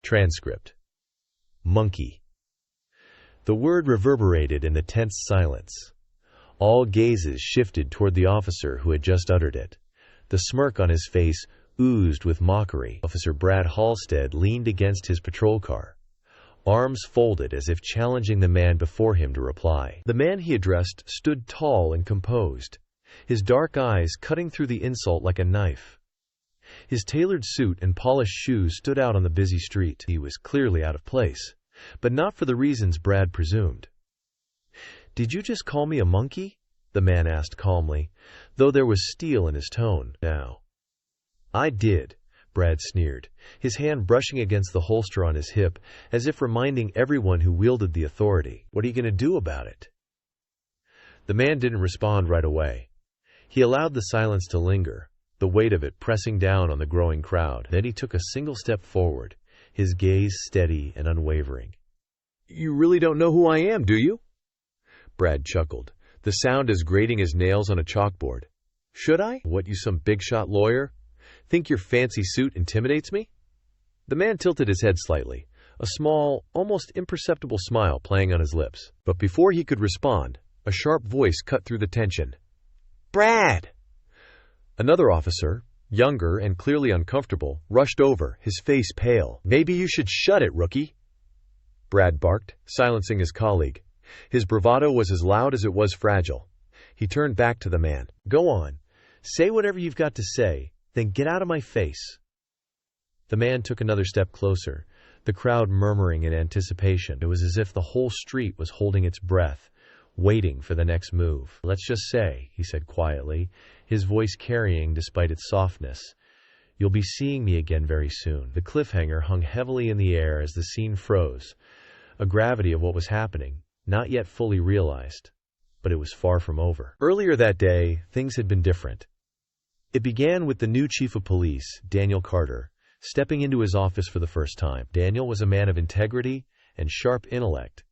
Transcript. Monkey. The word reverberated in the tense silence. All gazes shifted toward the officer who had just uttered it. The smirk on his face oozed with mockery. Officer Brad Halstead leaned against his patrol car, arms folded as if challenging the man before him to reply. The man he addressed stood tall and composed, his dark eyes cutting through the insult like a knife. His tailored suit and polished shoes stood out on the busy street. He was clearly out of place, but not for the reasons Brad presumed. "Did you just call me a monkey?" the man asked calmly, though there was steel in his tone. "Now." "I did," Brad sneered, his hand brushing against the holster on his hip, as if reminding everyone who wielded the authority. "What are you going to do about it?" The man didn't respond right away. He allowed the silence to linger, the weight of it pressing down on the growing crowd. Then he took a single step forward, his gaze steady and unwavering. "You really don't know who I am, do you?" Brad chuckled, the sound as grating as nails on a chalkboard. "Should I? What, you some big-shot lawyer? Think your fancy suit intimidates me?" The man tilted his head slightly, a small, almost imperceptible smile playing on his lips. But before he could respond, a sharp voice cut through the tension. "Brad!" Another officer, younger and clearly uncomfortable, rushed over, his face pale. "Maybe you should shut it, rookie," Brad barked, silencing his colleague. His bravado was as loud as it was fragile. He turned back to the man. "Go on. Say whatever you've got to say, then get out of my face." The man took another step closer, the crowd murmuring in anticipation. It was as if the whole street was holding its breath, waiting for the next move. "Let's just say," he said quietly, his voice carrying despite its softness, "you'll be seeing me again very soon." The cliffhanger hung heavily in the air as the scene froze, a gravity of what was happening, not yet fully realized. But it was far from over. Earlier that day, things had been different. It began with the new chief of police, Daniel Carter, stepping into his office for the first time. Daniel was a man of integrity and sharp intellect,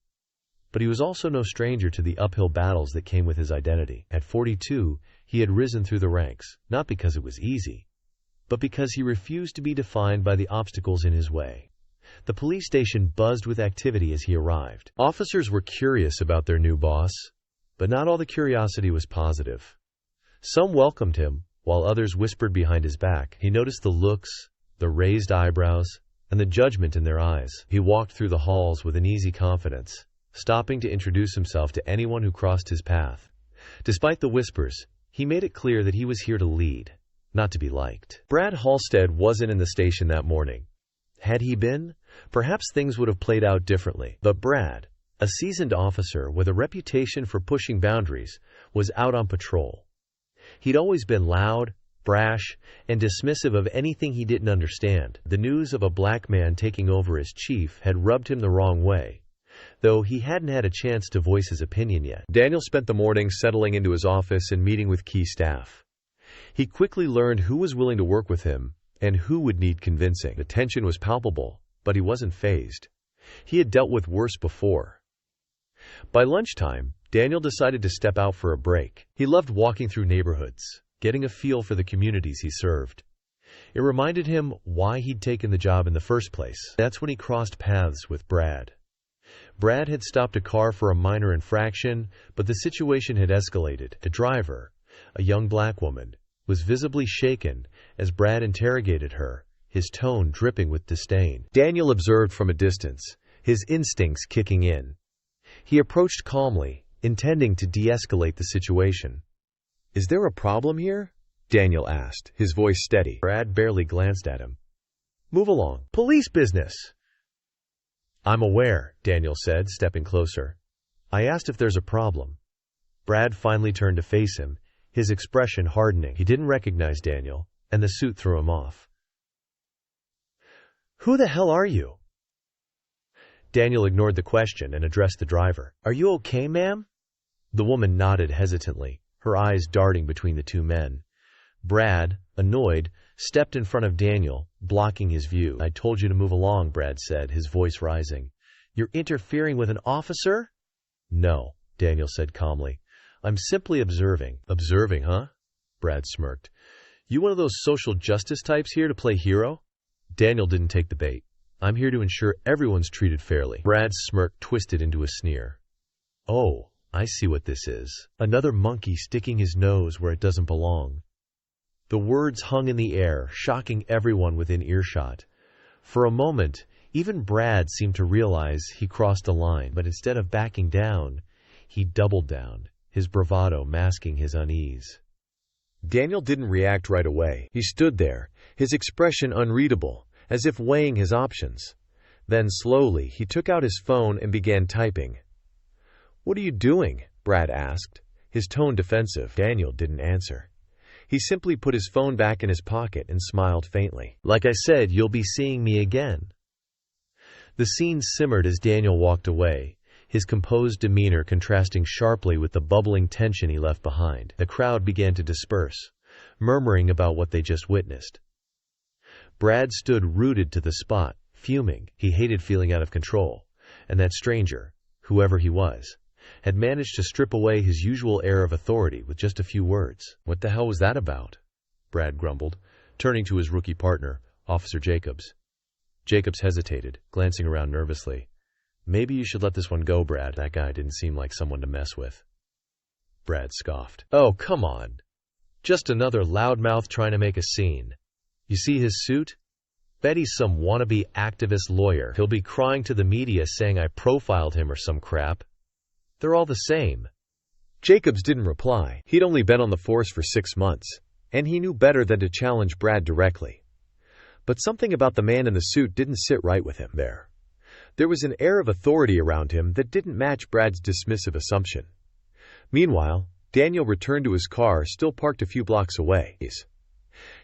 but he was also no stranger to the uphill battles that came with his identity. At 42, he had risen through the ranks, not because it was easy, but because he refused to be defined by the obstacles in his way. The police station buzzed with activity as he arrived. Officers were curious about their new boss, but not all the curiosity was positive. Some welcomed him, while others whispered behind his back. He noticed the looks, the raised eyebrows, and the judgment in their eyes. He walked through the halls with an easy confidence, stopping to introduce himself to anyone who crossed his path. Despite the whispers, he made it clear that he was here to lead, not to be liked. Brad Halstead wasn't in the station that morning. Had he been, perhaps things would have played out differently. But Brad, a seasoned officer with a reputation for pushing boundaries, was out on patrol. He'd always been loud, brash, and dismissive of anything he didn't understand. The news of a black man taking over as chief had rubbed him the wrong way, though he hadn't had a chance to voice his opinion yet. Daniel spent the morning settling into his office and meeting with key staff. He quickly learned who was willing to work with him and who would need convincing. The tension was palpable, but he wasn't fazed. He had dealt with worse before. By lunchtime, Daniel decided to step out for a break. He loved walking through neighborhoods, getting a feel for the communities he served. It reminded him why he'd taken the job in the first place. That's when he crossed paths with Brad. Brad had stopped a car for a minor infraction, but the situation had escalated. The driver, a young black woman, was visibly shaken as Brad interrogated her, his tone dripping with disdain. Daniel observed from a distance, his instincts kicking in. He approached calmly, intending to de-escalate the situation. "Is there a problem here?" Daniel asked, his voice steady. Brad barely glanced at him. "Move along. Police business." "I'm aware," Daniel said, stepping closer. "I asked if there's a problem." Brad finally turned to face him, his expression hardening. He didn't recognize Daniel, and the suit threw him off. "Who the hell are you?" Daniel ignored the question and addressed the driver. "Are you okay, ma'am?" The woman nodded hesitantly, her eyes darting between the two men. Brad, annoyed, stepped in front of Daniel, blocking his view. "I told you to move along," Brad said, his voice rising. "You're interfering with an officer?" "No," Daniel said calmly. "I'm simply observing." "Observing, huh?" Brad smirked. "You one of those social justice types here to play hero?" Daniel didn't take the bait. I'm here to ensure everyone's treated fairly." Brad's smirk twisted into a sneer. "Oh, I see what this is. Another monkey sticking his nose where it doesn't belong." The words hung in the air, shocking everyone within earshot. For a moment, even Brad seemed to realize he crossed a line, but instead of backing down, he doubled down, his bravado masking his unease. Daniel didn't react right away. He stood there, his expression unreadable, as if weighing his options. Then slowly, he took out his phone and began typing. "What are you doing?" Brad asked, his tone defensive. Daniel didn't answer. He simply put his phone back in his pocket and smiled faintly. "Like I said, you'll be seeing me again." The scene simmered as Daniel walked away, his composed demeanor contrasting sharply with the bubbling tension he left behind. The crowd began to disperse, murmuring about what they just witnessed. Brad stood rooted to the spot, fuming. He hated feeling out of control, and that stranger, whoever he was, had managed to strip away his usual air of authority with just a few words. "What the hell was that about?" Brad grumbled, turning to his rookie partner, Officer Jacobs. Jacobs hesitated, glancing around nervously. "Maybe you should let this one go, Brad. That guy didn't seem like someone to mess with." Brad scoffed. "Oh, come on. Just another loudmouth trying to make a scene. You see his suit? Bet he's some wannabe activist lawyer. He'll be crying to the media saying I profiled him or some crap. They're all the same." Jacobs didn't reply. He'd only been on the force for 6 months, and he knew better than to challenge Brad directly. But something about the man in the suit didn't sit right with him there. There was an air of authority around him that didn't match Brad's dismissive assumption. Meanwhile, Daniel returned to his car, still parked a few blocks away.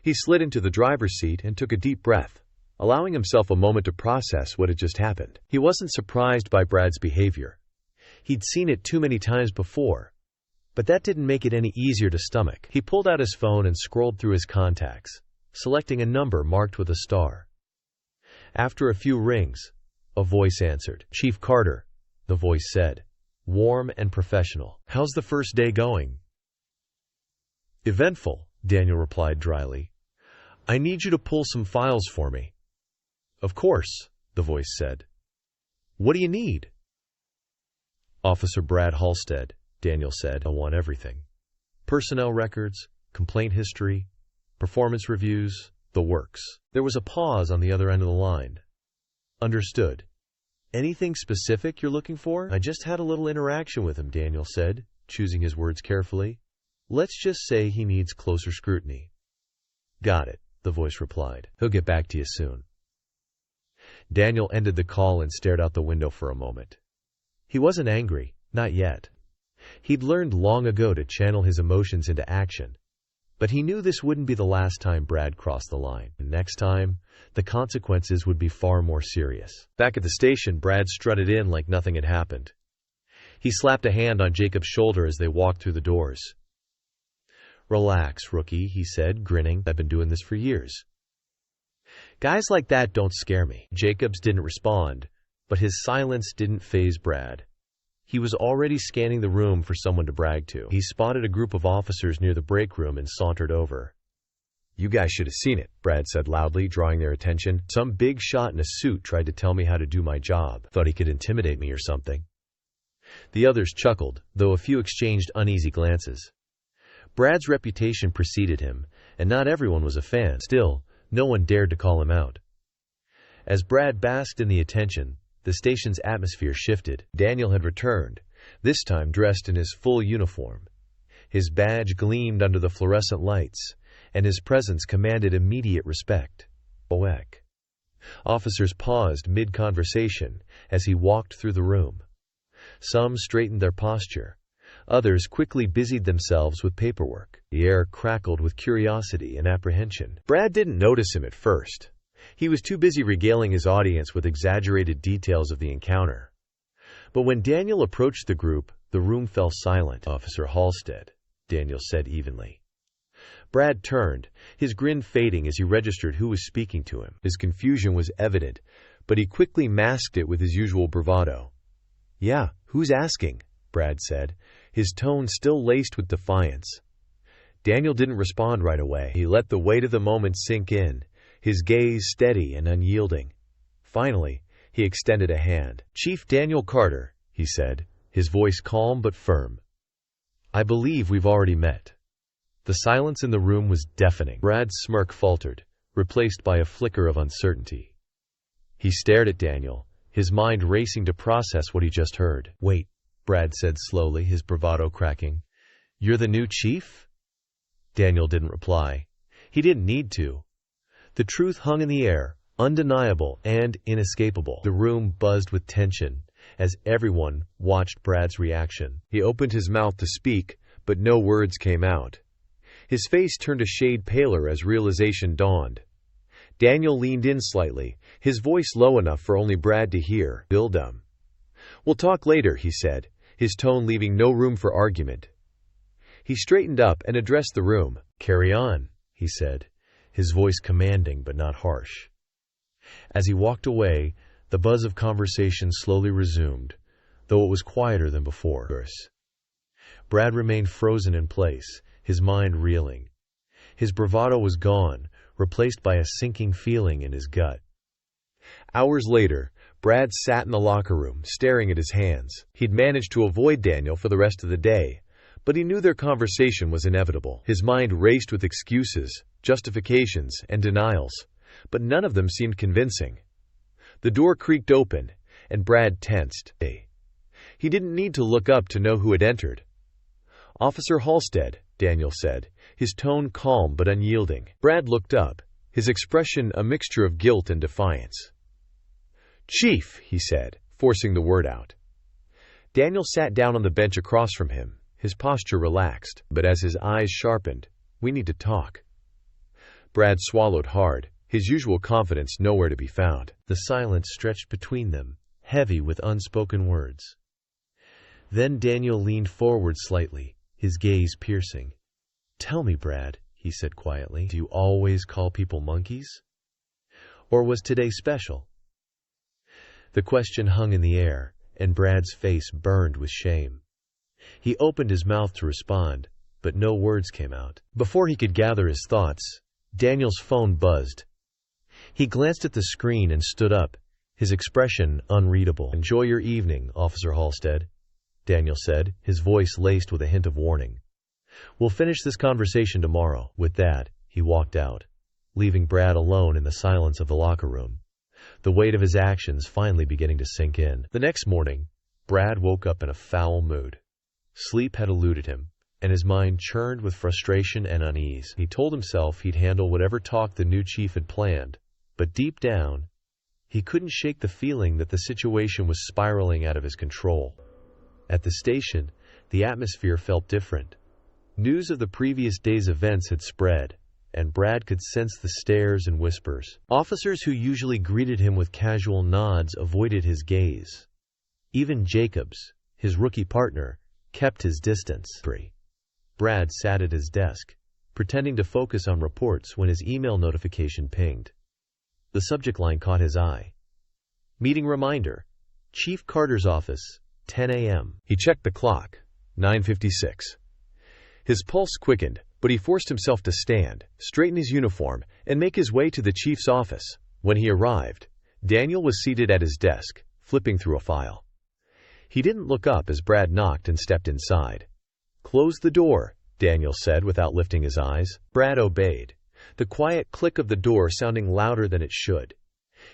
He slid into the driver's seat and took a deep breath, allowing himself a moment to process what had just happened. He wasn't surprised by Brad's behavior. He'd seen it too many times before, but that didn't make it any easier to stomach. He pulled out his phone and scrolled through his contacts, selecting a number marked with a star. After a few rings, a voice answered. "Chief Carter," the voice said, warm and professional. "How's the first day going?" "Eventful," Daniel replied dryly. "I need you to pull some files for me." "Of course," the voice said. "What do you need?" "Officer Brad Halstead," Daniel said. "I want everything. Personnel records, complaint history, performance reviews, the works." There was a pause on the other end of the line. "Understood. Anything specific you're looking for?" "I just had a little interaction with him," Daniel said, choosing his words carefully. "Let's just say he needs closer scrutiny." "Got it," the voice replied. "He'll get back to you soon." Daniel ended the call and stared out the window for a moment. He wasn't angry, not yet. He'd learned long ago to channel his emotions into action. But he knew this wouldn't be the last time Brad crossed the line. Next time, the consequences would be far more serious. Back at the station, Brad strutted in like nothing had happened. He slapped a hand on Jacob's shoulder as they walked through the doors. "Relax, rookie," he said, grinning. "I've been doing this for years." "Guys like that don't scare me." Jacobs didn't respond, but his silence didn't faze Brad. He was already scanning the room for someone to brag to. He spotted a group of officers near the break room and sauntered over. "You guys should have seen it," Brad said loudly, drawing their attention. "Some big shot in a suit tried to tell me how to do my job. Thought he could intimidate me or something." The others chuckled, though a few exchanged uneasy glances. Brad's reputation preceded him, and not everyone was a fan. Still, no one dared to call him out. As Brad basked in the attention, the station's atmosphere shifted. Daniel had returned, this time dressed in his full uniform. His badge gleamed under the fluorescent lights, and his presence commanded immediate respect. Boek. Officers paused mid-conversation as he walked through the room. Some straightened their posture. Others quickly busied themselves with paperwork. The air crackled with curiosity and apprehension. Brad didn't notice him at first. He was too busy regaling his audience with exaggerated details of the encounter. But when Daniel approached the group, the room fell silent. "Officer Halstead," Daniel said evenly. Brad turned, his grin fading as he registered who was speaking to him. His confusion was evident, but he quickly masked it with his usual bravado. "Yeah, who's asking?" Brad said, his tone still laced with defiance. Daniel didn't respond right away. He let the weight of the moment sink in, his gaze steady and unyielding. Finally, he extended a hand. "Chief Daniel Carter," he said, his voice calm but firm. "I believe we've already met." The silence in the room was deafening. Brad's smirk faltered, replaced by a flicker of uncertainty. He stared at Daniel, his mind racing to process what he just heard. "Wait," Brad said slowly, his bravado cracking. "You're the new chief?" Daniel didn't reply. He didn't need to. The truth hung in the air, undeniable and inescapable. The room buzzed with tension as everyone watched Brad's reaction. He opened his mouth to speak, but no words came out. His face turned a shade paler as realization dawned. Daniel leaned in slightly, his voice low enough for only Brad to hear. "Bill Dumb. We'll talk later," he said, his tone leaving no room for argument. He straightened up and addressed the room. "Carry on," he said, his voice commanding but not harsh. As he walked away, the buzz of conversation slowly resumed, though it was quieter than before. Brad remained frozen in place, his mind reeling. His bravado was gone, replaced by a sinking feeling in his gut. Hours later, Brad sat in the locker room, staring at his hands. He'd managed to avoid Daniel for the rest of the day, but he knew their conversation was inevitable. His mind raced with excuses, justifications, and denials, but none of them seemed convincing. The door creaked open, and Brad tensed. He didn't need to look up to know who had entered. "Officer Halstead," Daniel said, his tone calm but unyielding. Brad looked up, his expression a mixture of guilt and defiance. "Chief," he said, forcing the word out. Daniel sat down on the bench across from him, his posture relaxed, but as his eyes sharpened, "We need to talk." Brad swallowed hard, his usual confidence nowhere to be found. The silence stretched between them, heavy with unspoken words. Then Daniel leaned forward slightly, his gaze piercing. "Tell me, Brad," he said quietly, "do you always call people monkeys? Or was today special?" The question hung in the air, and Brad's face burned with shame. He opened his mouth to respond, but no words came out. Before he could gather his thoughts, Daniel's phone buzzed. He glanced at the screen and stood up, his expression unreadable. "Enjoy your evening, Officer Halstead," Daniel said, his voice laced with a hint of warning. "We'll finish this conversation tomorrow." With that, he walked out, leaving Brad alone in the silence of the locker room, the weight of his actions finally beginning to sink in. The next morning, Brad woke up in a foul mood. Sleep had eluded him, and his mind churned with frustration and unease. He told himself he'd handle whatever talk the new chief had planned, but deep down, he couldn't shake the feeling that the situation was spiraling out of his control. At the station, the atmosphere felt different. News of the previous day's events had spread, and Brad could sense the stares and whispers. Officers who usually greeted him with casual nods avoided his gaze. Even Jacobs, his rookie partner, kept his distance. Brad sat at his desk, pretending to focus on reports when his email notification pinged. The subject line caught his eye. "Meeting reminder. Chief Carter's office, 10 a.m. He checked the clock. 9:56. His pulse quickened, but he forced himself to stand, straighten his uniform, and make his way to the chief's office. When he arrived, Daniel was seated at his desk, flipping through a file. He didn't look up as Brad knocked and stepped inside. "Close the door," Daniel said without lifting his eyes. Brad obeyed, the quiet click of the door sounding louder than it should.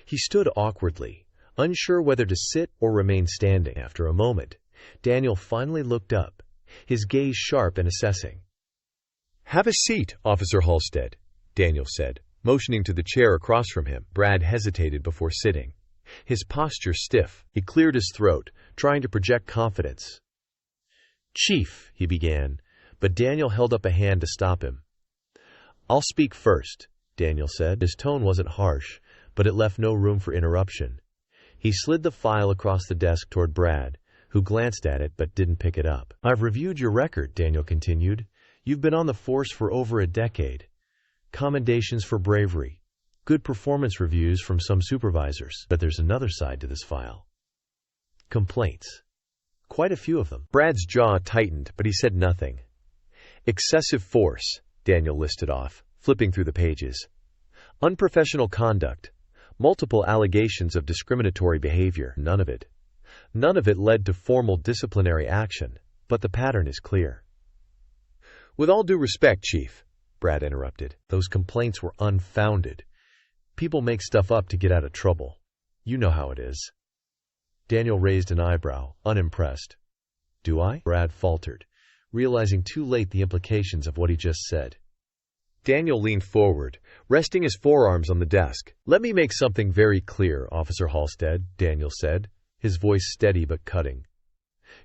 He stood awkwardly, unsure whether to sit or remain standing. After a moment, Daniel finally looked up, his gaze sharp and assessing. "Have a seat, Officer Halstead," Daniel said, motioning to the chair across from him. Brad hesitated before sitting, his posture stiff. He cleared his throat, trying to project confidence. "Chief," he began, but Daniel held up a hand to stop him. "I'll speak first," Daniel said. His tone wasn't harsh, but it left no room for interruption. He slid the file across the desk toward Brad, who glanced at it but didn't pick it up. "I've reviewed your record," Daniel continued. "You've been on the force for over a decade. Commendations for bravery. Good performance reviews from some supervisors. But there's another side to this file. Complaints. Quite a few of them." Brad's jaw tightened, but he said nothing. "Excessive force," Daniel listed off, flipping through the pages. "Unprofessional conduct. Multiple allegations of discriminatory behavior. None of it led to formal disciplinary action, but the pattern is clear. With all due respect, Chief, Brad interrupted, those complaints were unfounded. People make stuff up to get out of trouble. You know how it is. Daniel raised an eyebrow, unimpressed. Do I? Brad faltered, realizing too late the implications of what he just said. Daniel leaned forward, resting his forearms on the desk. Let me make something very clear, Officer Halstead, Daniel said, his voice steady but cutting.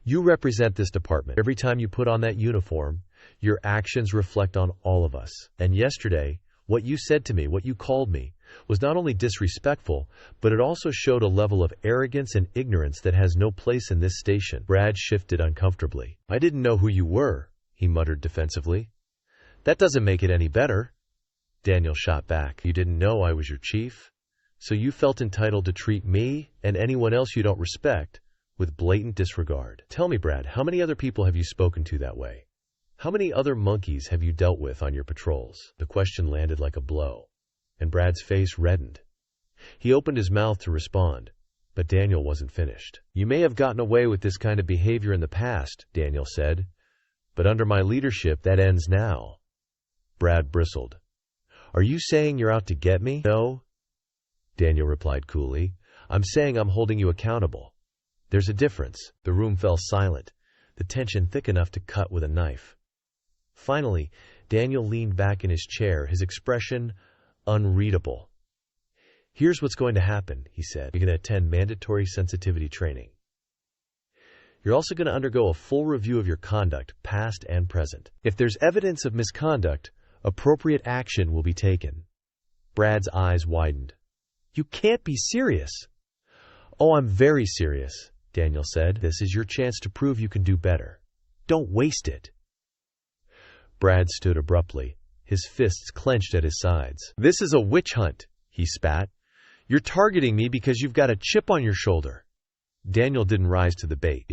You represent this department. Every time you put on that uniform, your actions reflect on all of us. And yesterday, what you said to me, what you called me, was not only disrespectful, but it also showed a level of arrogance and ignorance that has no place in this station. Brad shifted uncomfortably. I didn't know who you were, he muttered defensively. That doesn't make it any better. Daniel shot back. You didn't know I was your chief? So you felt entitled to treat me and anyone else you don't respect with blatant disregard. Tell me, Brad, how many other people have you spoken to that way? How many other monkeys have you dealt with on your patrols? The question landed like a blow, and Brad's face reddened. He opened his mouth to respond, but Daniel wasn't finished. You may have gotten away with this kind of behavior in the past, Daniel said, but under my leadership that ends now. Brad bristled. Are you saying you're out to get me? No, Daniel replied coolly. I'm saying I'm holding you accountable. There's a difference. The room fell silent, the tension thick enough to cut with a knife. Finally, Daniel leaned back in his chair, his expression unreadable. Here's what's going to happen, he said. You're going to attend mandatory sensitivity training. You're also going to undergo a full review of your conduct, past and present. If there's evidence of misconduct, appropriate action will be taken. Brad's eyes widened. You can't be serious. Oh, I'm very serious, Daniel said. This is your chance to prove you can do better. Don't waste it. Brad stood abruptly, his fists clenched at his sides. This is a witch hunt, he spat. You're targeting me because you've got a chip on your shoulder. Daniel didn't rise to the bait.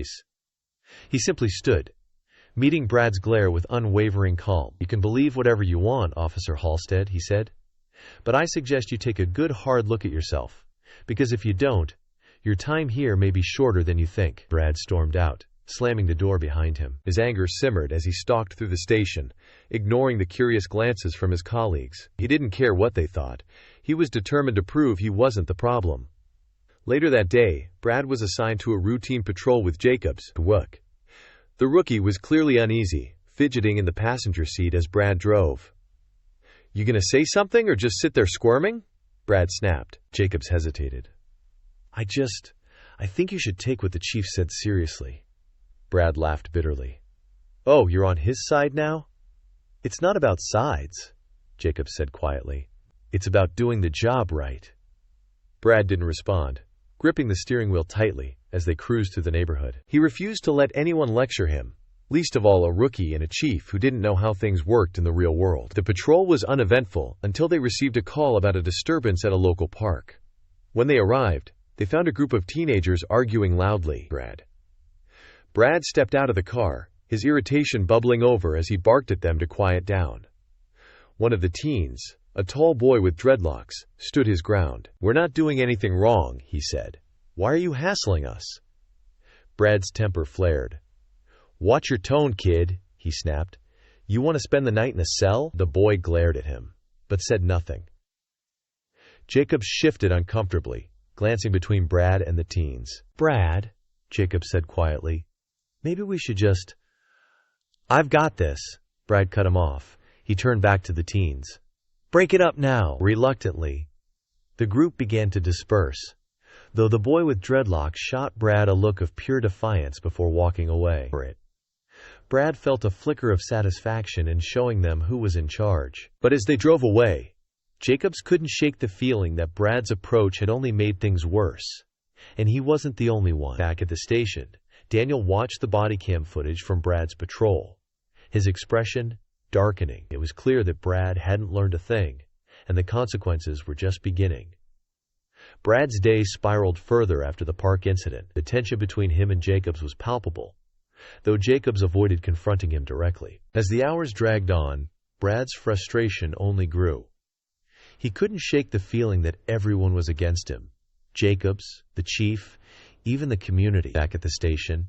He simply stood, meeting Brad's glare with unwavering calm. You can believe whatever you want, Officer Halstead, he said. But I suggest you take a good hard look at yourself, because if you don't, your time here may be shorter than you think. Brad stormed out, slamming the door behind him. His anger simmered as he stalked through the station, ignoring the curious glances from his colleagues. He didn't care what they thought. He was determined to prove he wasn't the problem. Later that day, Brad was assigned to a routine patrol with Jacobs. The rookie was clearly uneasy, fidgeting in the passenger seat as Brad drove. You gonna say something or just sit there squirming? Brad snapped. Jacobs hesitated. I think you should take what the chief said seriously. Brad laughed bitterly. Oh, you're on his side now? It's not about sides, Jacobs said quietly. It's about doing the job right. Brad didn't respond, gripping the steering wheel tightly as they cruised through the neighborhood. He refused to let anyone lecture him, least of all a rookie and a chief who didn't know how things worked in the real world. The patrol was uneventful until they received a call about a disturbance at a local park. When they arrived, they found a group of teenagers arguing loudly. Brad stepped out of the car, his irritation bubbling over as he barked at them to quiet down. One of the teens, a tall boy with dreadlocks, stood his ground. We're not doing anything wrong, he said. Why are you hassling us? Brad's temper flared. Watch your tone, kid, he snapped. You want to spend the night in a cell? The boy glared at him, but said nothing. Jacobs shifted uncomfortably, glancing between Brad and the teens. Brad, Jacobs said quietly, maybe we should just... I've got this, Brad cut him off. He turned back to the teens. Break it up now. Reluctantly, the group began to disperse, though the boy with dreadlocks shot Brad a look of pure defiance before walking away. Brad felt a flicker of satisfaction in showing them who was in charge. But as they drove away, Jacobs couldn't shake the feeling that Brad's approach had only made things worse. And he wasn't the only one. Back at the station, Daniel watched the body cam footage from Brad's patrol, his expression darkening. It was clear that Brad hadn't learned a thing, and the consequences were just beginning. Brad's day spiraled further after the park incident. The tension between him and Jacobs was palpable, though Jacobs avoided confronting him directly. As the hours dragged on, Brad's frustration only grew. He couldn't shake the feeling that everyone was against him. Jacobs, the chief, even the community. Back at the station,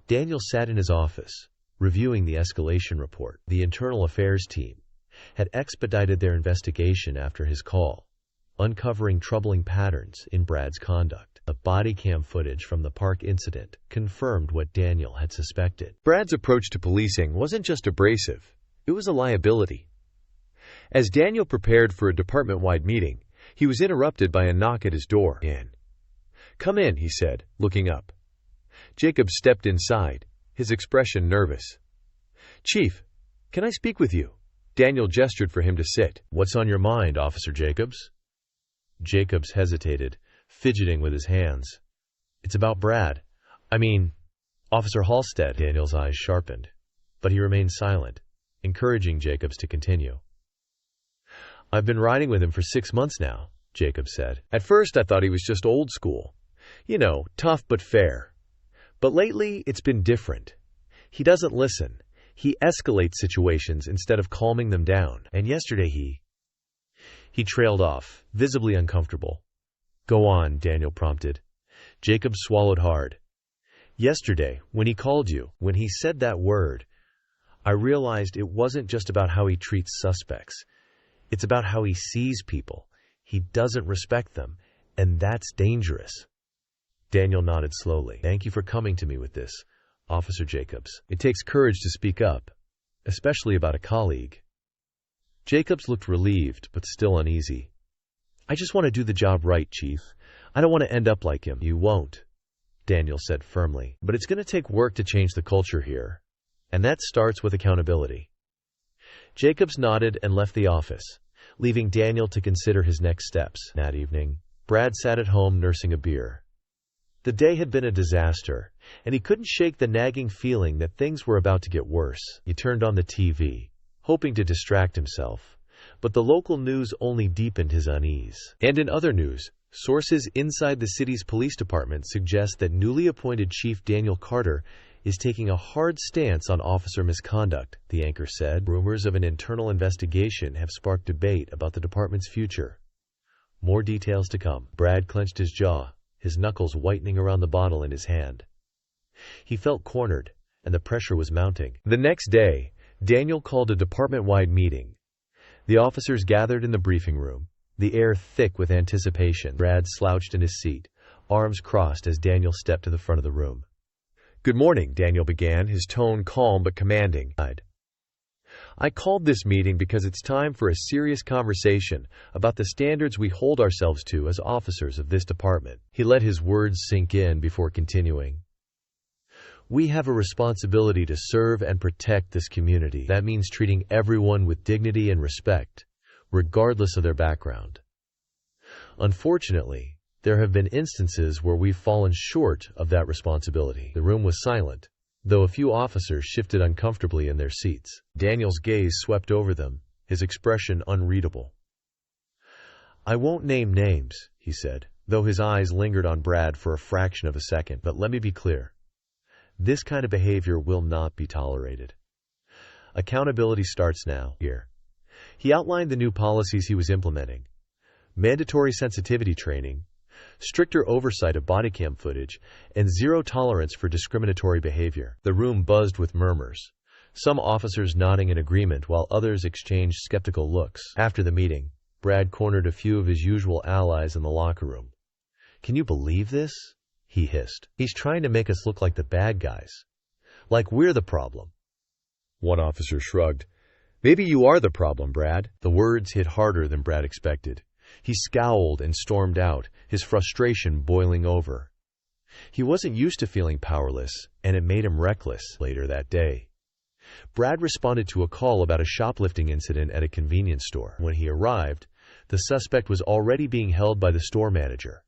Daniel sat in his office, reviewing the escalation report. The internal affairs team had expedited their investigation after his call, uncovering troubling patterns in Brad's conduct. The body cam footage from the park incident confirmed what Daniel had suspected. Brad's approach to policing wasn't just abrasive, it was a liability. As Daniel prepared for a department-wide meeting, he was interrupted by a knock at his door. "Come in," he said, looking up. Jacob stepped inside, his expression nervous. "Chief, can I speak with you?" Daniel gestured for him to sit. "What's on your mind, Officer Jacobs?" Jacobs hesitated, fidgeting with his hands. "It's about Brad. Officer Halstead." Daniel's eyes sharpened, but he remained silent, encouraging Jacobs to continue. "I've been riding with him for 6 months now," Jacobs said. "At first I thought he was just old school. Tough but fair. But lately it's been different. He doesn't listen. He escalates situations instead of calming them down. And yesterday he trailed off, visibly uncomfortable." "Go on," Daniel prompted. Jacob swallowed hard. "Yesterday, when he called you, when he said that word, I realized it wasn't just about how he treats suspects. It's about how he sees people. He doesn't respect them, and that's dangerous." Daniel nodded slowly. "Thank you for coming to me with this, Officer Jacobs. It takes courage to speak up, especially about a colleague." Jacobs looked relieved, but still uneasy. "I just want to do the job right, Chief. I don't want to end up like him." "You won't," Daniel said firmly. "But it's going to take work to change the culture here, and that starts with accountability." Jacobs nodded and left the office, leaving Daniel to consider his next steps. That evening, Brad sat at home nursing a beer. The day had been a disaster, and he couldn't shake the nagging feeling that things were about to get worse. He turned on the TV, hoping to distract himself, but the local news only deepened his unease. And in other news, sources inside the city's police department suggest that newly appointed Chief Daniel Carter is taking a hard stance on officer misconduct, the anchor said. Rumors of an internal investigation have sparked debate about the department's future. More details to come. Brad clenched his jaw, his knuckles whitening around the bottle in his hand. He felt cornered, and the pressure was mounting. The next day, Daniel called a department-wide meeting. The officers gathered in the briefing room, the air thick with anticipation. Brad slouched in his seat, arms crossed as Daniel stepped to the front of the room. "Good morning," Daniel began, his tone calm but commanding. "I called this meeting because it's time for a serious conversation about the standards we hold ourselves to as officers of this department." He let his words sink in before continuing. "We have a responsibility to serve and protect this community. That means treating everyone with dignity and respect, regardless of their background. Unfortunately, there have been instances where we've fallen short of that responsibility." The room was silent, though a few officers shifted uncomfortably in their seats. Daniel's gaze swept over them, his expression unreadable. "I won't name names," he said, though his eyes lingered on Brad for a fraction of a second. "But let me be clear. This kind of behavior will not be tolerated. Accountability starts now, here." He outlined the new policies he was implementing: mandatory sensitivity training, stricter oversight of body cam footage, and zero tolerance for discriminatory behavior. The room buzzed with murmurs, some officers nodding in agreement while others exchanged skeptical looks. After the meeting, Brad cornered a few of his usual allies in the locker room. "Can you believe this?" he hissed. "He's trying to make us look like the bad guys. Like we're the problem." One officer shrugged. "Maybe you are the problem, Brad." The words hit harder than Brad expected. He scowled and stormed out, his frustration boiling over. He wasn't used to feeling powerless, and it made him reckless. Later that day, Brad responded to a call about a shoplifting incident at a convenience store. When he arrived, the suspect was already being held by the store manager,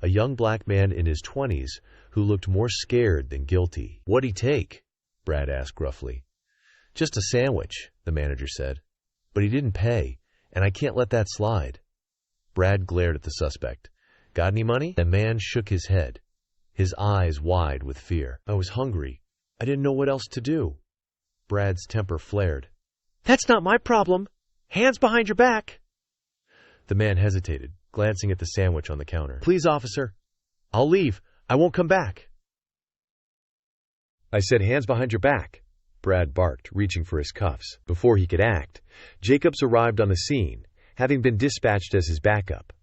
a young black man in his 20s who looked more scared than guilty. "What'd he take?" Brad asked gruffly. "Just a sandwich," the manager said. "But he didn't pay, and I can't let that slide." Brad glared at the suspect. "Got any money?" The man shook his head, his eyes wide with fear. "I was hungry. I didn't know what else to do." Brad's temper flared. "That's not my problem. Hands behind your back." The man hesitated, glancing at the sandwich on the counter. "Please, officer. I'll leave. I won't come back." "I said hands behind your back," Brad barked, reaching for his cuffs. Before he could act, Jacobs arrived on the scene, having been dispatched as his backup.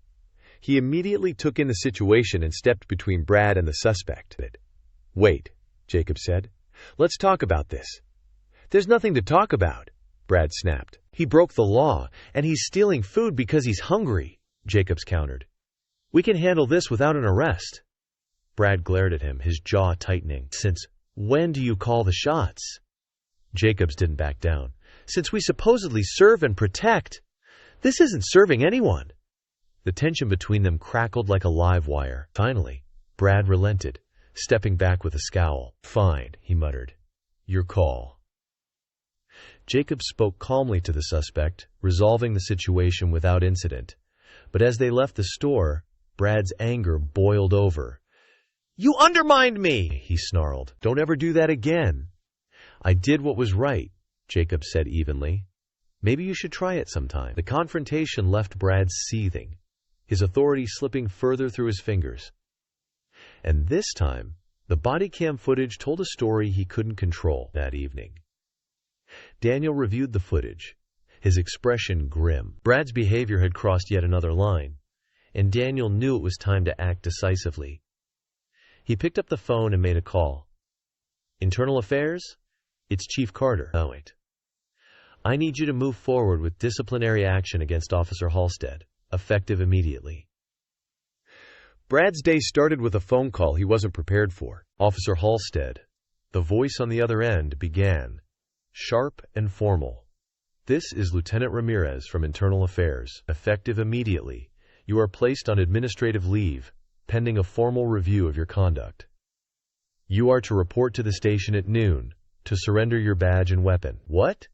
He immediately took in the situation and stepped between Brad and the suspect. "Wait," Jacobs said. "Let's talk about this." "There's nothing to talk about," Brad snapped. "He broke the law, and he's stealing food because he's hungry," Jacobs countered. "We can handle this without an arrest." Brad glared at him, his jaw tightening. "Since when do you call the shots?" Jacobs didn't back down. "Since we supposedly serve and protect. This isn't serving anyone." The tension between them crackled like a live wire. Finally, Brad relented, stepping back with a scowl. "Fine," he muttered. "Your call." Jacobs spoke calmly to the suspect, resolving the situation without incident. But as they left the store, Brad's anger boiled over. "You undermined me!" he snarled. "Don't ever do that again." "I did what was right," Jacobs said evenly. "Maybe you should try it sometime." The confrontation left Brad seething, his authority slipping further through his fingers. And this time, the body cam footage told a story he couldn't control that evening. Daniel reviewed the footage, his expression grim. Brad's behavior had crossed yet another line, and Daniel knew it was time to act decisively. He picked up the phone and made a call. "Internal Affairs? It's Chief Carter." "Oh, wait. I need you to move forward with disciplinary action against Officer Halstead, effective immediately." Brad's day started with a phone call he wasn't prepared for. "Officer Halstead." The voice on the other end began, sharp and formal. "This is Lieutenant Ramirez from Internal Affairs. Effective immediately. You are placed on administrative leave, pending a formal review of your conduct. You are to report to the station at noon, to surrender your badge and weapon." "What?"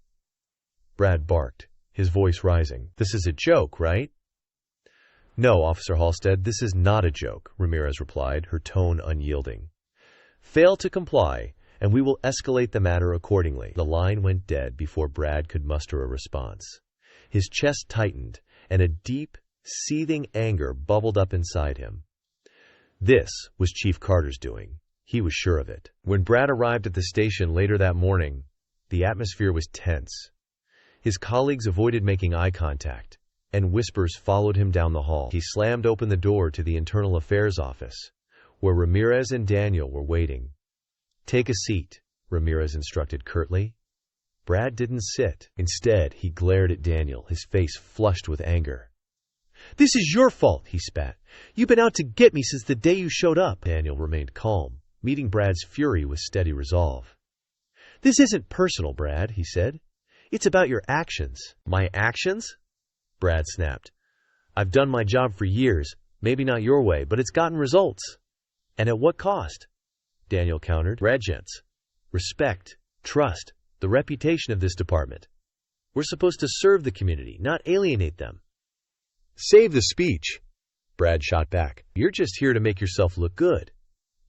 Brad barked, his voice rising. "This is a joke, right?" "No, Officer Halstead, this is not a joke," Ramirez replied, her tone unyielding. "Fail to comply, and we will escalate the matter accordingly." The line went dead before Brad could muster a response. His chest tightened, and a deep, seething anger bubbled up inside him. This was Chief Carter's doing. He was sure of it. When Brad arrived at the station later that morning, the atmosphere was tense. His colleagues avoided making eye contact, and whispers followed him down the hall. He slammed open the door to the Internal Affairs office, where Ramirez and Daniel were waiting. "Take a seat," Ramirez instructed curtly. Brad didn't sit. Instead, he glared at Daniel, his face flushed with anger. "This is your fault," he spat. "You've been out to get me since the day you showed up." Daniel remained calm, meeting Brad's fury with steady resolve. "This isn't personal, Brad," he said. "It's about your actions." "My actions?" Brad snapped. "I've done my job for years, maybe not your way, but it's gotten results." "And at what cost?" Daniel countered. "Regents. Respect. Trust. The reputation of this department. We're supposed to serve the community, not alienate them." "Save the speech," Brad shot back. "You're just here to make yourself look good.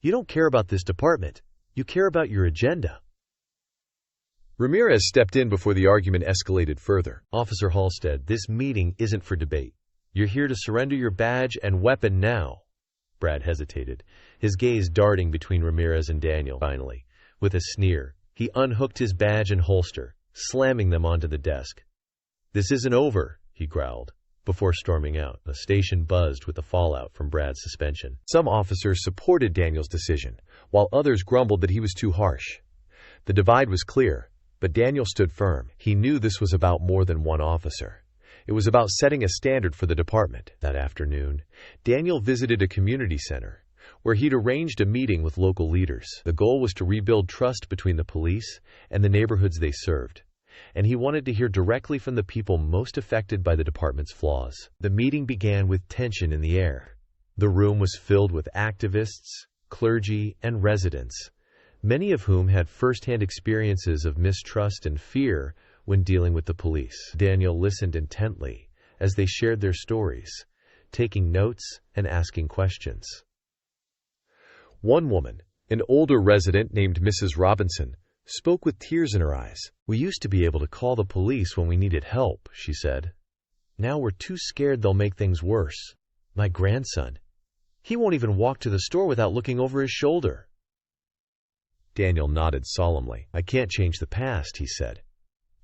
You don't care about this department. You care about your agenda." Ramirez stepped in before the argument escalated further. "Officer Halstead, this meeting isn't for debate. You're here to surrender your badge and weapon now." Brad hesitated, his gaze darting between Ramirez and Daniel. Finally, with a sneer, he unhooked his badge and holster, slamming them onto the desk. "This isn't over," he growled, before storming out. The station buzzed with the fallout from Brad's suspension. Some officers supported Daniel's decision, while others grumbled that he was too harsh. The divide was clear, but Daniel stood firm. He knew this was about more than one officer. It was about setting a standard for the department. That afternoon, Daniel visited a community center, where he'd arranged a meeting with local leaders. The goal was to rebuild trust between the police and the neighborhoods they served, and he wanted to hear directly from the people most affected by the department's flaws. The meeting began with tension in the air. The room was filled with activists, clergy, and residents, many of whom had first-hand experiences of mistrust and fear when dealing with the police. Daniel listened intently as they shared their stories, taking notes and asking questions. One woman, an older resident named Mrs. Robinson, spoke with tears in her eyes. "We used to be able to call the police when we needed help," she said. Now we're too scared they'll make things worse. My grandson. He won't even walk to the store without looking over his shoulder." Daniel nodded solemnly. "I can't change the past," he said.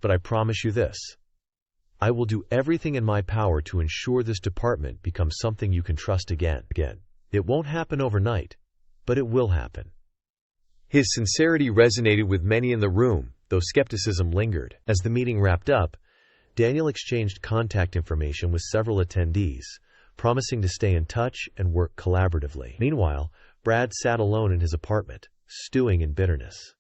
"But I promise you this. I will do everything in my power to ensure this department becomes something you can trust again. It won't happen overnight, but it will happen." His sincerity resonated with many in the room, though skepticism lingered. As the meeting wrapped up, Daniel exchanged contact information with several attendees, promising to stay in touch and work collaboratively. Meanwhile, Brad sat alone in his apartment, stewing in bitterness.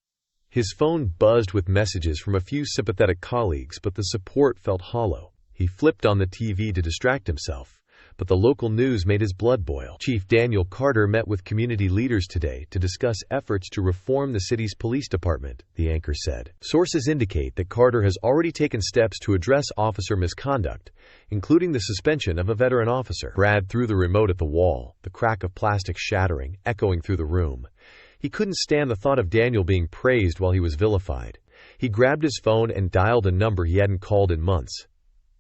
His phone buzzed with messages from a few sympathetic colleagues, but the support felt hollow. He flipped on the TV to distract himself, but the local news made his blood boil. Chief Daniel Carter met with community leaders today to discuss efforts to reform the city's police department, the anchor said. Sources indicate that Carter has already taken steps to address officer misconduct, including the suspension of a veteran officer. Brad threw the remote at the wall, the crack of plastic shattering, echoing through the room. He couldn't stand the thought of Daniel being praised while he was vilified. He grabbed his phone and dialed a number he hadn't called in months.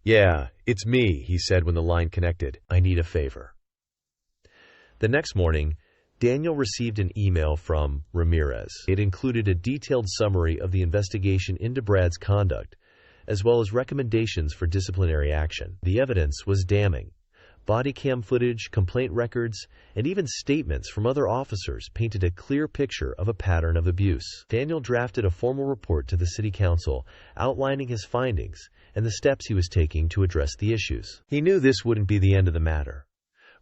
"Yeah, it's me," he said when the line connected. "I need a favor." The next morning, Daniel received an email from Ramirez. It included a detailed summary of the investigation into Brad's conduct, as well as recommendations for disciplinary action. The evidence was damning. Body cam footage, complaint records, and even statements from other officers painted a clear picture of a pattern of abuse. Daniel drafted a formal report to the city council outlining his findings and the steps he was taking to address the issues. He knew this wouldn't be the end of the matter.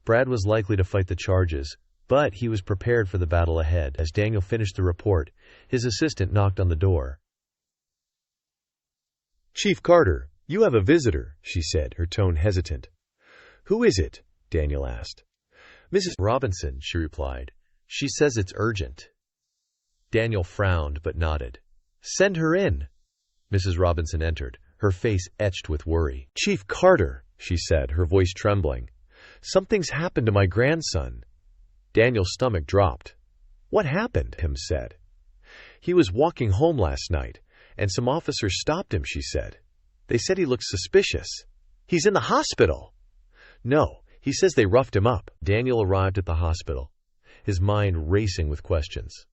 Brad was likely to fight the charges, but he was prepared for the battle ahead. As Daniel finished the report, his assistant knocked on the door. "Chief Carter, you have a visitor," she said, her tone hesitant. "Who is it?" Daniel asked. "Mrs. Robinson," she replied. "She says it's urgent." Daniel frowned but nodded. "Send her in." Mrs. Robinson entered, her face etched with worry. "Chief Carter," she said, her voice trembling. "Something's happened to my grandson." Daniel's stomach dropped. "What happened?" Tim said. "He was walking home last night, and some officers stopped him," she said. "They said he looked suspicious. He's in the hospital." "No, he says they roughed him up." Daniel arrived at the hospital, his mind racing with questions.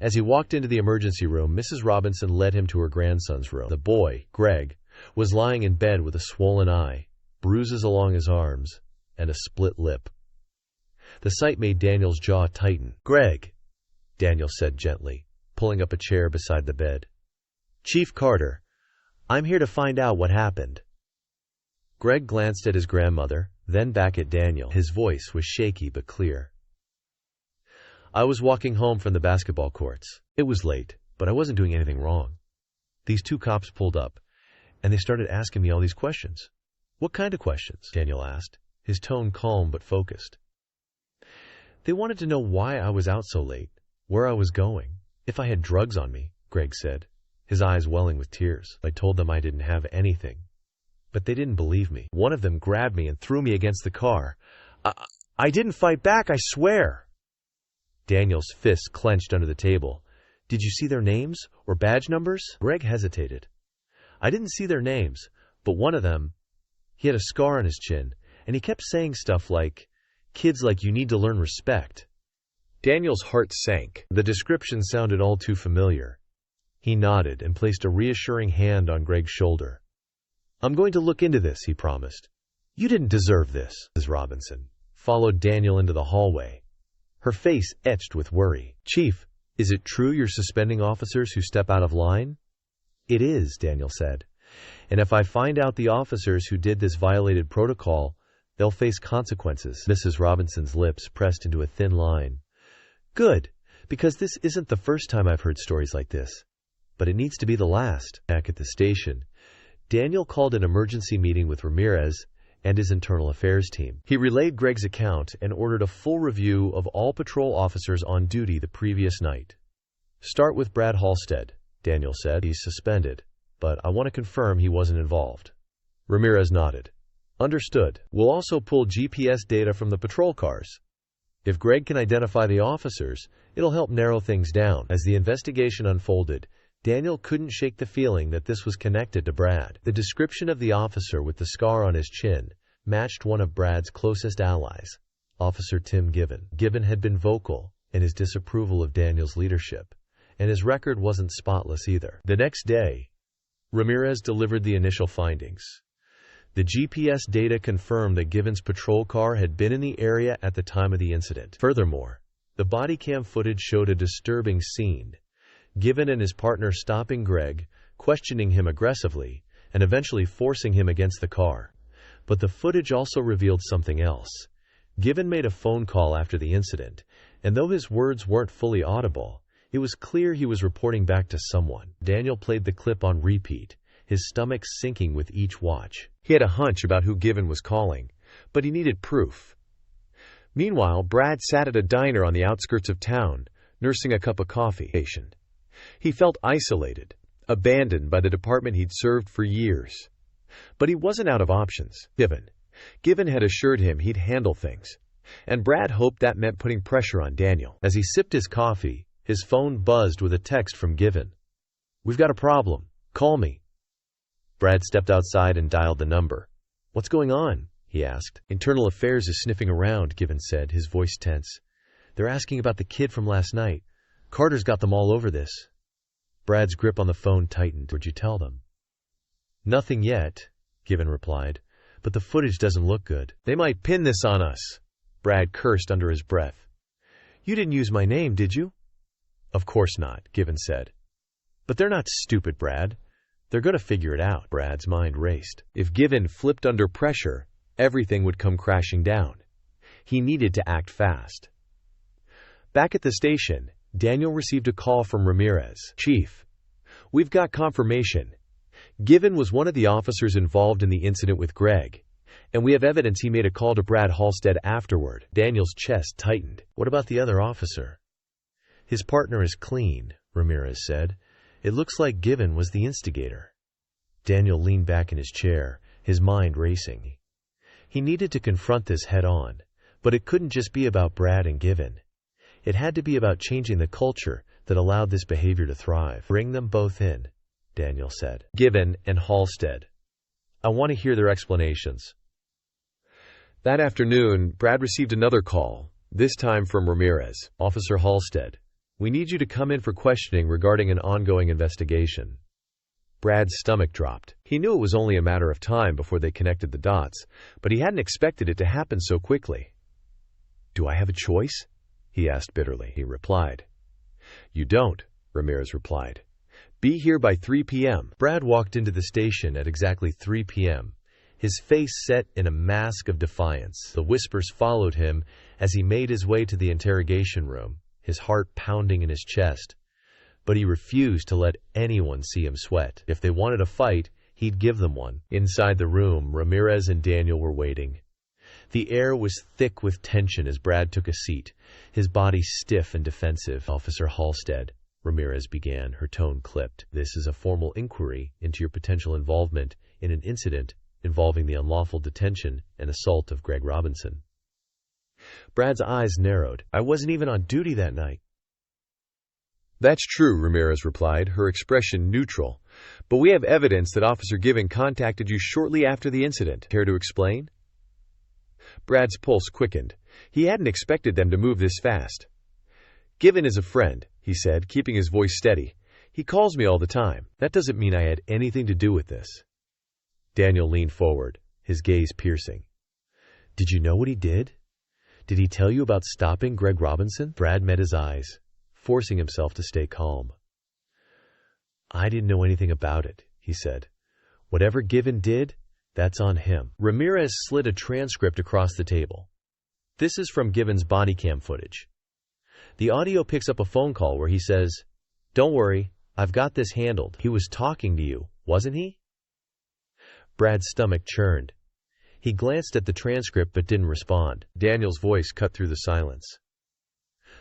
As he walked into the emergency room, Mrs. Robinson led him to her grandson's room. The boy, Greg, was lying in bed with a swollen eye, bruises along his arms, and a split lip. The sight made Daniel's jaw tighten. "Greg," Daniel said gently, pulling up a chair beside the bed. "Chief Carter, I'm here to find out what happened." Greg glanced at his grandmother, then back at Daniel. His voice was shaky but clear. "I was walking home from the basketball courts. It was late, but I wasn't doing anything wrong. These two cops pulled up, and they started asking me all these questions." "What kind of questions?" Daniel asked, his tone calm but focused. "They wanted to know why I was out so late, where I was going, if I had drugs on me," Greg said, his eyes welling with tears. "I told them I didn't have anything, but they didn't believe me. One of them grabbed me and threw me against the car. I didn't fight back, I swear." Daniel's fists clenched under the table. "Did you see their names or badge numbers?" Greg hesitated. "I didn't see their names, but one of them, he had a scar on his chin, and he kept saying stuff like, 'Kids like you need to learn respect.'" Daniel's heart sank. The description sounded all too familiar. He nodded and placed a reassuring hand on Greg's shoulder. "I'm going to look into this," he promised. "You didn't deserve this." Mrs. Robinson followed Daniel into the hallway, her face etched with worry. "Chief, is it true you're suspending officers who step out of line?" "It is," Daniel said. "And if I find out the officers who did this violated protocol, they'll face consequences." Mrs. Robinson's lips pressed into a thin line. "Good, because this isn't the first time I've heard stories like this. But it needs to be the last." Back at the station, Daniel called an emergency meeting with Ramirez and his internal affairs team. He relayed Greg's account and ordered a full review of all patrol officers on duty the previous night. "Start with Brad Halstead," Daniel said. "He's suspended, but I want to confirm he wasn't involved." Ramirez nodded. "Understood. We'll also pull GPS data from the patrol cars. If Greg can identify the officers, it'll help narrow things down." As the investigation unfolded, Daniel couldn't shake the feeling that this was connected to Brad. The description of the officer with the scar on his chin matched one of Brad's closest allies, Officer Tim Given. Given had been vocal in his disapproval of Daniel's leadership, and his record wasn't spotless either. The next day, Ramirez delivered the initial findings. The GPS data confirmed that Given's patrol car had been in the area at the time of the incident. Furthermore, the body cam footage showed a disturbing scene. Given and his partner stopping Greg, questioning him aggressively, and eventually forcing him against the car. But the footage also revealed something else. Given made a phone call after the incident, and though his words weren't fully audible, it was clear he was reporting back to someone. Daniel played the clip on repeat, his stomach sinking with each watch. He had a hunch about who Given was calling, but he needed proof. Meanwhile, Brad sat at a diner on the outskirts of town, nursing a cup of coffee. He felt isolated, abandoned by the department he'd served for years. But he wasn't out of options. Given had assured him he'd handle things, and Brad hoped that meant putting pressure on Daniel. As he sipped his coffee, his phone buzzed with a text from Given. "We've got a problem. Call me." Brad stepped outside and dialed the number. "What's going on?" he asked. "Internal Affairs is sniffing around," Given said, his voice tense. "They're asking about the kid from last night. Carter's got them all over this." Brad's grip on the phone tightened. "What'd you tell them?" "Nothing yet," Given replied, "but the footage doesn't look good." "They might pin this on us," Brad cursed under his breath. "You didn't use my name, did you?" "Of course not," Given said. "But they're not stupid, Brad. They're going to figure it out." Brad's mind raced. If Given flipped under pressure, everything would come crashing down. He needed to act fast. Back at the station, Daniel received a call from Ramirez. "Chief, we've got confirmation. Given was one of the officers involved in the incident with Greg, and we have evidence he made a call to Brad Halstead afterward." Daniel's chest tightened. "What about the other officer?" "His partner is clean," Ramirez said. "It looks like Given was the instigator." Daniel leaned back in his chair, his mind racing. He needed to confront this head-on, but it couldn't just be about Brad and Given. It had to be about changing the culture that allowed this behavior to thrive. "Bring them both in," Daniel said. "Given and Halstead. I want to hear their explanations." That afternoon, Brad received another call, this time from Ramirez. "Officer Halstead, we need you to come in for questioning regarding an ongoing investigation." Brad's stomach dropped. He knew it was only a matter of time before they connected the dots, but he hadn't expected it to happen so quickly. "Do I have a choice?" he asked bitterly. He replied. "You don't," Ramirez replied. "Be here by 3 p.m. Brad walked into the station at exactly 3 p.m., his face set in a mask of defiance. The whispers followed him as he made his way to the interrogation room, his heart pounding in his chest. But he refused to let anyone see him sweat. If they wanted a fight, he'd give them one. Inside the room, Ramirez and Daniel were waiting. The air was thick with tension as Brad took a seat, his body stiff and defensive. "Officer Halstead," Ramirez began, her tone clipped. "This is a formal inquiry into your potential involvement in an incident involving the unlawful detention and assault of Greg Robinson." Brad's eyes narrowed. "I wasn't even on duty that night." "That's true," Ramirez replied, her expression neutral. "But we have evidence that Officer Given contacted you shortly after the incident. Care to explain?" Brad's pulse quickened. He hadn't expected them to move this fast. "Given is a friend," he said, keeping his voice steady. "He calls me all the time. That doesn't mean I had anything to do with this." Daniel leaned forward, his gaze piercing. "Did you know what he did? Did he tell you about stopping Greg Robinson?" Brad met his eyes, forcing himself to stay calm. "I didn't know anything about it," he said. "Whatever Given did, that's on him." Ramirez slid a transcript across the table. This is from Given's body cam footage. The audio picks up a phone call where he says, "Don't worry, I've got this handled. He was talking to you, wasn't he?" Brad's stomach churned. He glanced at the transcript but didn't respond. Daniel's voice cut through the silence.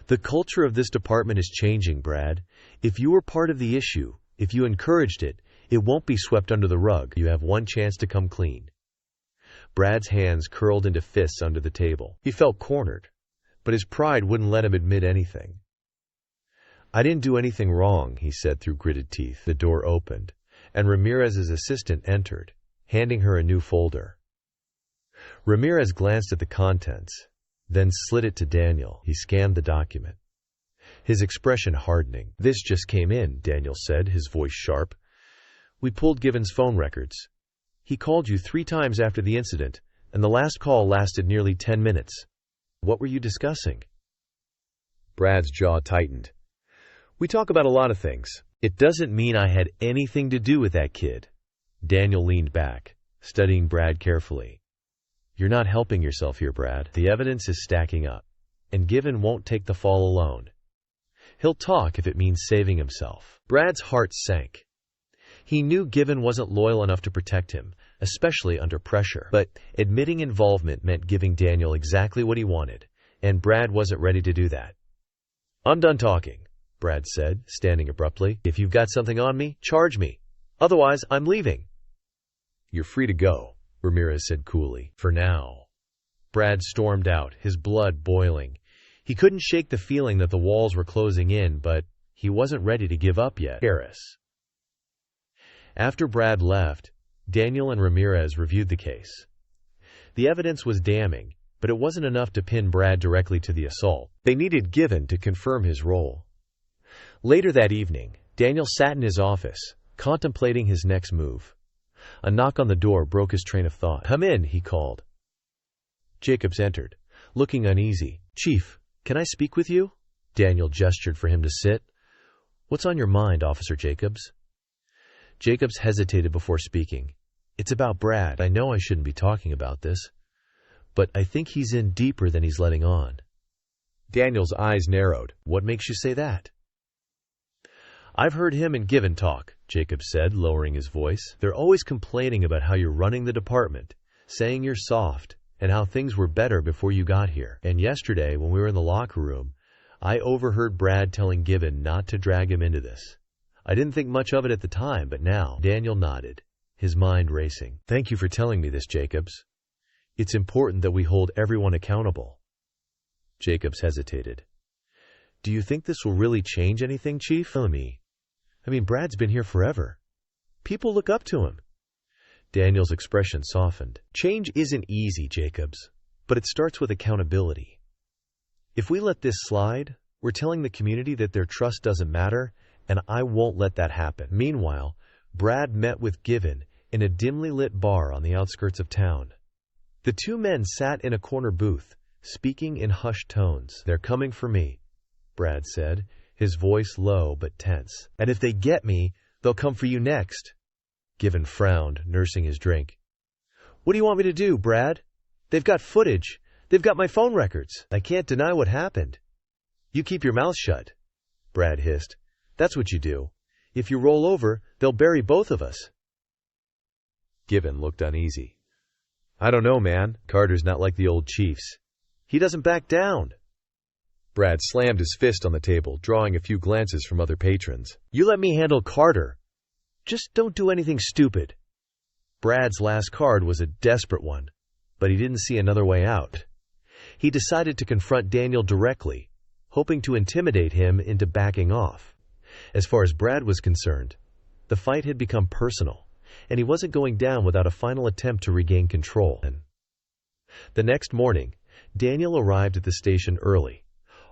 "The culture of this department is changing, Brad. If you were part of the issue, if you encouraged it, it won't be swept under the rug. You have one chance to come clean." Brad's hands curled into fists under the table. He felt cornered, but his pride wouldn't let him admit anything. "I didn't do anything wrong," he said through gritted teeth. The door opened, and Ramirez's assistant entered, handing her a new folder. Ramirez glanced at the contents, then slid it to Daniel. He scanned the document, his expression hardening. "This just came in," Daniel said, his voice sharp. "We pulled Given's phone records. He called you 3 times after the incident, and the last call lasted nearly 10 minutes. What were you discussing?" Brad's jaw tightened. "We talk about a lot of things. It doesn't mean I had anything to do with that kid." Daniel leaned back, studying Brad carefully. "You're not helping yourself here, Brad. The evidence is stacking up, and Given won't take the fall alone. He'll talk if it means saving himself." Brad's heart sank. He knew Given wasn't loyal enough to protect him, especially under pressure. But admitting involvement meant giving Daniel exactly what he wanted, and Brad wasn't ready to do that. "I'm done talking," Brad said, standing abruptly. "If you've got something on me, charge me. Otherwise, I'm leaving." "You're free to go," Ramirez said coolly. "For now." Brad stormed out, his blood boiling. He couldn't shake the feeling that the walls were closing in, but he wasn't ready to give up yet. Harris. After Brad left, Daniel and Ramirez reviewed the case. The evidence was damning, but it wasn't enough to pin Brad directly to the assault. They needed Given to confirm his role. Later that evening, Daniel sat in his office, contemplating his next move. A knock on the door broke his train of thought. "Come in," he called. Jacobs entered, looking uneasy. "Chief, can I speak with you?" Daniel gestured for him to sit. "What's on your mind, Officer Jacobs?" Jacobs hesitated before speaking. "It's about Brad. I know I shouldn't be talking about this, but I think he's in deeper than he's letting on." Daniel's eyes narrowed. "What makes you say that?" "I've heard him and Given talk," Jacobs said, lowering his voice. "They're always complaining about how you're running the department, saying you're soft, and how things were better before you got here. And yesterday, when we were in the locker room, I overheard Brad telling Given not to drag him into this. I didn't think much of it at the time, but now—" Daniel nodded, his mind racing. "Thank you for telling me this, Jacobs. It's important that we hold everyone accountable." Jacobs hesitated. "Do you think this will really change anything, Chief?" I mean, Brad's been here forever. People look up to him." Daniel's expression softened. "Change isn't easy, Jacobs, but it starts with accountability. If we let this slide, we're telling the community that their trust doesn't matter, and I won't let that happen." Meanwhile, Brad met with Given in a dimly lit bar on the outskirts of town. The 2 men sat in a corner booth, speaking in hushed tones. "They're coming for me," Brad said, his voice low but tense. "And if they get me, they'll come for you next." Given frowned, nursing his drink. "What do you want me to do, Brad? They've got footage. They've got my phone records. I can't deny what happened." "You keep your mouth shut," Brad hissed. "That's what you do. If you roll over, they'll bury both of us." Given looked uneasy. "I don't know, man. Carter's not like the old chiefs. He doesn't back down." Brad slammed his fist on the table, drawing a few glances from other patrons. "You let me handle Carter. Just don't do anything stupid." Brad's last card was a desperate one, but he didn't see another way out. He decided to confront Daniel directly, hoping to intimidate him into backing off. As far as Brad was concerned, the fight had become personal, and he wasn't going down without a final attempt to regain control. The next morning, Daniel arrived at the station early,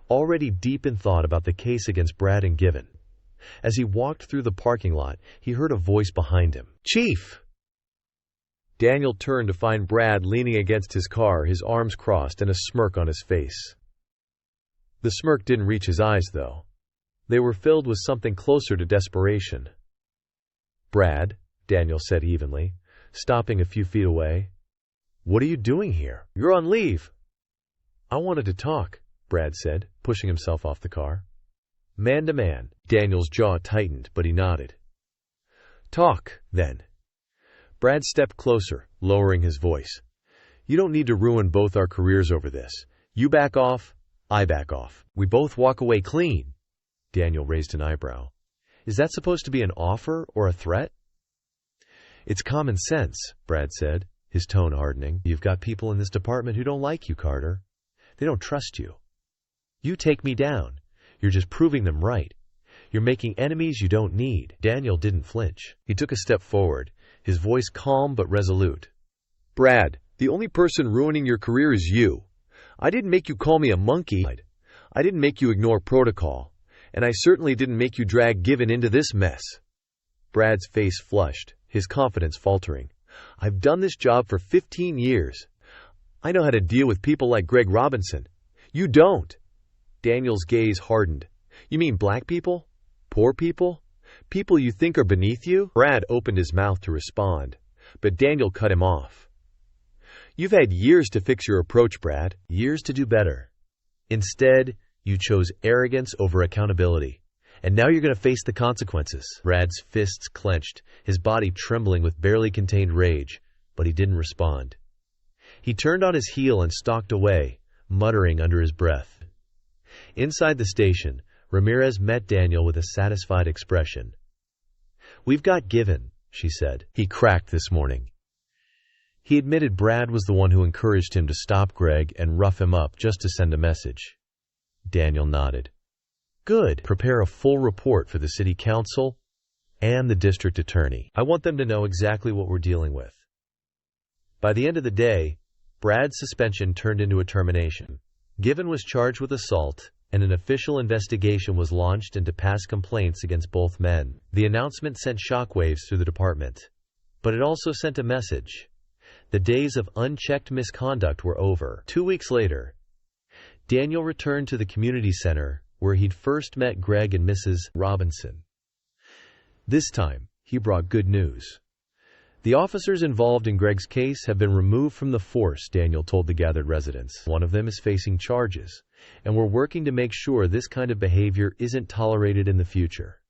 already deep in thought about the case against Brad and Given. As he walked through the parking lot, he heard a voice behind him. "Chief!" Daniel turned to find Brad leaning against his car, his arms crossed and a smirk on his face. The smirk didn't reach his eyes, though. They were filled with something closer to desperation. "Brad," Daniel said evenly, stopping a few feet away. "What are you doing here? You're on leave." "I wanted to talk," Brad said, pushing himself off the car. Man to man, Daniel's jaw tightened, but he nodded. "Talk, then." Brad stepped closer, lowering his voice. "You don't need to ruin both our careers over this. You back off, I back off. We both walk away clean." Daniel raised an eyebrow. "Is that supposed to be an offer or a threat?" "It's common sense," Brad said, his tone hardening. "You've got people in this department who don't like you, Carter. They don't trust you. You take me down. You're just proving them right. You're making enemies you don't need. Daniel didn't flinch. He took a step forward, his voice calm but resolute. Brad, the only person ruining your career is you. I didn't make you call me a monkey. I didn't make you ignore protocol. And I certainly didn't make you drag Given into this mess. Brad's face flushed, his confidence faltering. I've done this job for 15 years. I know how to deal with people like Greg Robinson. You don't. Daniel's gaze hardened. You mean black people? Poor people? People you think are beneath you? Brad opened his mouth to respond, but Daniel cut him off. You've had years to fix your approach, Brad. Years to do better. Instead, you chose arrogance over accountability. And now you're going to face the consequences. Brad's fists clenched, his body trembling with barely contained rage, but he didn't respond. He turned on his heel and stalked away, muttering under his breath. Inside the station, Ramirez met Daniel with a satisfied expression. We've got Given, she said. He cracked this morning. He admitted Brad was the one who encouraged him to stop Greg and rough him up just to send a message. Daniel nodded. Good. Prepare a full report for the city council and the district attorney. I want them to know exactly what we're dealing with. By the end of the day, Brad's suspension turned into a termination. Given was charged with assault, and an official investigation was launched into past complaints against both men. The announcement sent shockwaves through the department, but it also sent a message. The days of unchecked misconduct were over. 2 weeks later, Daniel returned to the community center where he'd first met Greg and Mrs. Robinson. This time, he brought good news. The officers involved in Greg's case have been removed from the force, Daniel told the gathered residents. One of them is facing charges, and we're working to make sure this kind of behavior isn't tolerated in the future.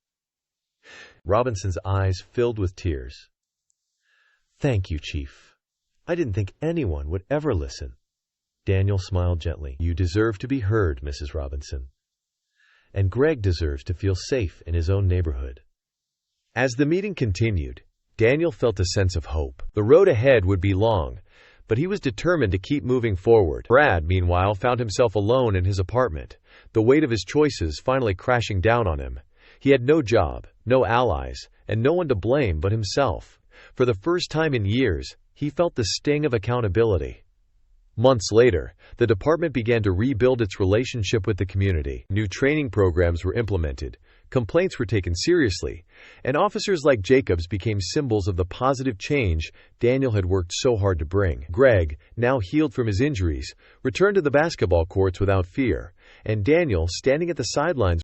Robinson's eyes filled with tears. Thank you, Chief. I didn't think anyone would ever listen. Daniel smiled gently. You deserve to be heard, Mrs. Robinson. And Greg deserves to feel safe in his own neighborhood. As the meeting continued, Daniel felt a sense of hope. The road ahead would be long, but he was determined to keep moving forward. Brad, meanwhile, found himself alone in his apartment, the weight of his choices finally crashing down on him. He had no job, no allies, and no one to blame but himself. For the first time in years, he felt the sting of accountability. Months later, the department began to rebuild its relationship with the community. New training programs were implemented, complaints were taken seriously, and officers like Jacobs became symbols of the positive change Daniel had worked so hard to bring. Greg, now healed from his injuries, returned to the basketball courts without fear, and Daniel, standing at the sidelines,